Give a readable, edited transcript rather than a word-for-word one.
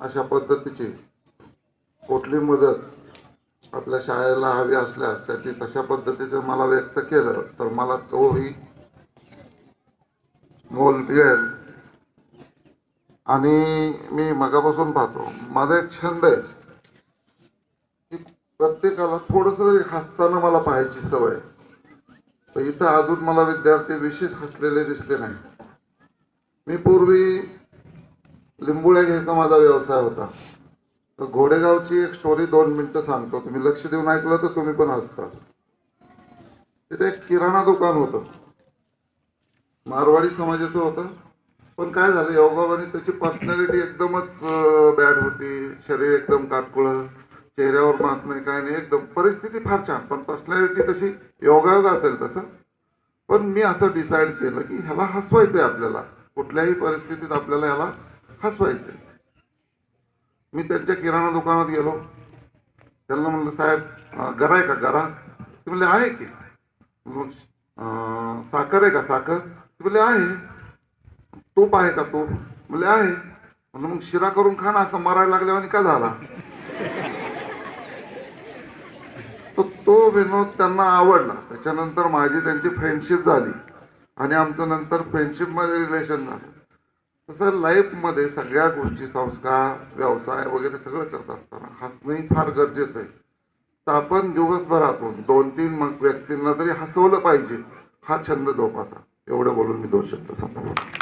अशा पद्धतीची कुठली मदत आपल्या शाळेला हवी असल्यास त्याची तशा पद्धतीचं मला व्यक्त केलं तर मला तोही मोल मिळेल. आणि मी मगापासून पाहतो, माझा एक छंद आहे की प्रत्येकाला थोडंसं जरी हसताना मला पाहायची सवय. तर इथं अजून मला विद्यार्थी विशेष हसलेले दिसले नाही. मी पूर्वी लिंबुळ्या घ्यायचा माझा व्यवसाय होता. तर घोडेगावची एक स्टोरी 2 मिनिटं सांगतो, तुम्ही लक्ष देऊन ऐकलं तर तुम्ही पण हसता. तिथे एक किराणा दुकान होतं, मारवाडी समाजाचं होतं. पण काय झालं, योगावाने त्याची पर्सनॅलिटी एकदमच बॅड होती. शरीर एकदम काटकुळं, चेहऱ्यावर मास नाही, काय नाही, एकदम परिस्थिती फार छान, पण पर्सनॅलिटी तशी योगायोग असेल तसं. पण मी असं डिसाईड केलं की ह्याला हसवायचं आहे, आपल्याला कुठल्याही परिस्थितीत आपल्याला ह्याला हसवायचं आहे. मी त्यांच्या किराणा दुकानात गेलो. त्यांना म्हणलं, साहेब गरा आहे का गरा? ते म्हणले आहे की. मग साखर आहे का साखर? ते म्हणले आहे. तूप आहे का तूप? म्हणले आहे. म्हणलं मग शिरा करून खा ना, असं मरायला लागल्यावर आणि का झाला? तर तो विनोद त्यांना आवडला. त्याच्यानंतर माझी त्यांची फ्रेंडशिप झाली आणि आमचं नंतर फ्रेंडशिपमध्ये रिलेशन झालं. तसं लाईफमध्ये सगळ्या गोष्टी, संस्कार, व्यवसाय वगैरे सगळं करत असताना हसणंही फार गरजेचं आहे. तर आपण दिवसभरातून 2-3 व्यक्तींना तरी हसवलं पाहिजे, हा छंद जोपासा. एवढं बोलून मी 2 शब्द संपवतो.